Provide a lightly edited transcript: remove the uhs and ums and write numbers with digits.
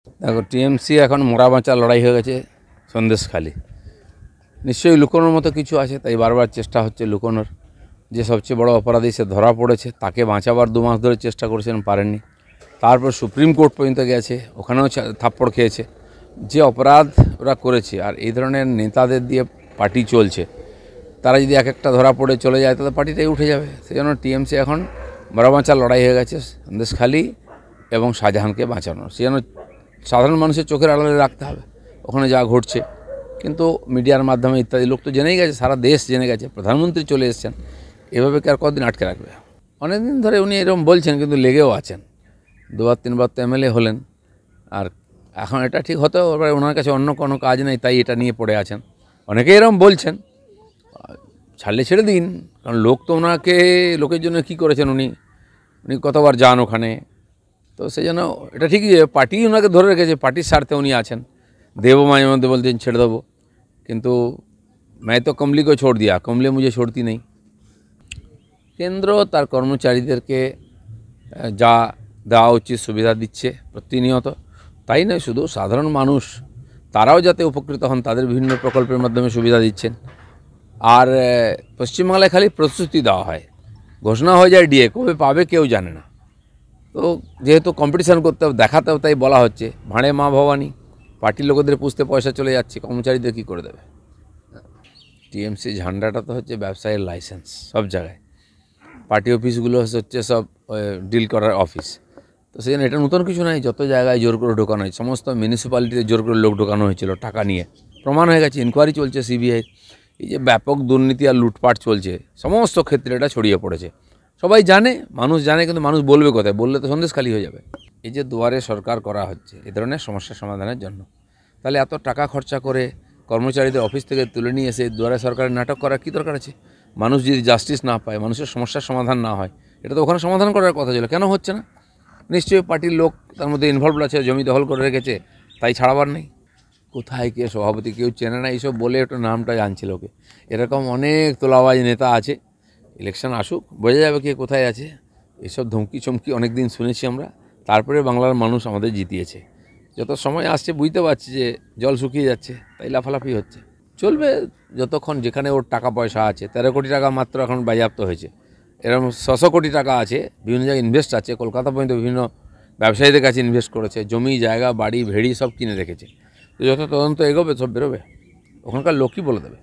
দেখো টিএমসি এখন মরা বাঁচা লড়াই হয়ে গেছে সন্দেশখালি। নিশ্চয়ই লুকোনোর মতো কিছু আছে, তাই বারবার চেষ্টা হচ্ছে লুকোনোর। যে সবচেয়ে বড় অপরাধী সে ধরা পড়েছে, তাকে বাঁচাবার 2 মাস ধরে চেষ্টা করেছেন, পারেননি। তারপর সুপ্রিম কোর্ট পর্যন্ত গেছে, ওখানেও থাপ্পড় খেয়েছে। যে অপরাধ ওরা করেছে, আর এই ধরনের নেতাদের দিয়ে পার্টি চলছে, তারা যদি এক একটা ধরা পড়ে চলে যায় তাহলে পার্টিটাই উঠে যাবে। সেই জন্য টিএমসি এখন মরা বাঁচা লড়াই হয়ে গেছে সন্দেশখালি এবং শাহজাহানকে বাঁচানো। সেই জন্য সাধারণ মানুষের চোখের আড়ালে রাখতে হবে ওখানে যা ঘটছে। কিন্তু মিডিয়ার মাধ্যমে ইত্যাদি লোক তো জেনেই গেছে, সারা দেশ জেনে গেছে, প্রধানমন্ত্রী চলে এসেছেন। এভাবে কি আর কতদিন আটকে রাখবে? অনেকদিন ধরে উনি এরকম বলছেন, কিন্তু লেগেও আছেন। 2বার 3বার তো এমএলএ হলেন, আর এখন এটা ঠিক হতেও এবার ওনার কাছে অন্য কোনো কাজ নেই, তাই এটা নিয়ে পড়ে আছেন। অনেকেই এরকম বলছেন, ছাড়লে ছেড়ে দিন, কারণ লোক তো ওনাকে লোকের জন্য কী করেছেন উনি কতবার যান ওখানে। তো সেই জন্য এটা ঠিকই যে পার্টি ওনাকে ধরে রেখেছে, পার্টির স্বার্থে উনি আছেন। দেবও মাঝে মধ্যে বলতেন ছেড়ে দেবো, কিন্তু मैं तो कमली को छोड़ दिया, कमली मुझे छोड़ती नहीं। কেন্দ্র তার কর্মচারীদেরকে যা দেওয়া উচিত সুবিধা দিচ্ছে প্রতিনিয়ত, তাই নয় শুধু সাধারণ মানুষ তারাও যাতে উপকৃত হন, তাদের বিভিন্ন প্রকল্পের মাধ্যমে সুবিধা দিচ্ছেন। আর পশ্চিমবাংলায় খালি প্রতিশ্রুতি দেওয়া হয়, ঘোষণা হয়ে যায়, ডিএ কবে পাবে কেউ জানে না। তো যেহেতু কম্পিটিশান করতে হবে, দেখাতেও, তাই বলা হচ্ছে ভাঁড়ে মা ভবানী। পার্টির লোকেদের পুষতে পয়সা চলে যাচ্ছে, কর্মচারীদের কী করে দেবে? টিএমসি ঝান্ডাটা তো হচ্ছে ব্যবসায়ের লাইসেন্স সব জায়গায়। পার্টি অফিসগুলো হচ্ছে সব ডিল করার অফিস। তো সেই জন্য এটা নতুন কিছু নয়, যত জায়গায় জোর করে ঢোকানো হয়, সমস্ত মিউনিসিপ্যালিটিতে জোর করে লোক ঢোকানো হয়েছিল টাকা নিয়ে, প্রমাণ হয়ে গেছে, ইনকোয়ারি চলছে সিবিআই। এই যে ব্যাপক দুর্নীতি আর লুটপাট চলছে সমস্ত ক্ষেত্রে, এটা ছড়িয়ে পড়েছে, সবাই জানে, মানুষ জানে, কিন্তু মানুষ বলবে কোথায়? বললে তো সন্দেশখালি হয়ে যাবে। এই যে দুয়ারে সরকার করা হচ্ছে এ ধরনের সমস্যা সমাধানের জন্য, তাহলে এত টাকা খরচা করে কর্মচারীদের অফিস থেকে তুলে নিয়ে এসে দুয়ারে সরকারের নাটক করার কী দরকার আছে? মানুষ যদি জাস্টিস না পায়, মানুষের সমস্যার সমাধান না হয়, এটা তো ওখানে সমাধান করার কথা ছিল, কেন হচ্ছে না? নিশ্চয়ই পার্টির লোক তার মধ্যে ইনভলভড আছে, জমি দখল করে রেখেছে, তাই ছাড়াবার নেই। কোথায় কে সভাপতি কেউ চেনে না, এইসব বলে একটু নামটা জানছিল ওকে। এরকম অনেক তোলাবাজ নেতা আছে, ইলেকশন আসুক বোঝা যাবে কে কোথায় আছে। এসব ধমকি চমকি অনেক দিন শুনেছি আমরা, তারপরে বাংলার মানুষ আমাদের জিতিয়েছে। যত সময় আসছে বুঝতে পারছি যে জল শুকিয়ে যাচ্ছে, তাই লাফালাফি হচ্ছে। চলবে যতক্ষণ যেখানে ওর টাকা পয়সা আছে। 13 কোটি টাকা মাত্র এখন বাজেয়াপ্ত হয়েছে, এরকম 600 কোটি টাকা আছে, বিভিন্ন জায়গায় ইনভেস্ট আছে, কলকাতা পর্যন্ত বিভিন্ন ব্যবসায়ীদের কাছে ইনভেস্ট করেছে, জমি জায়গা বাড়ি ভেড়ি সব কিনে রেখেছে। তো যত তদন্ত এগোবে সব বেরোবে, ওখানকার লোকই বলে দেবে।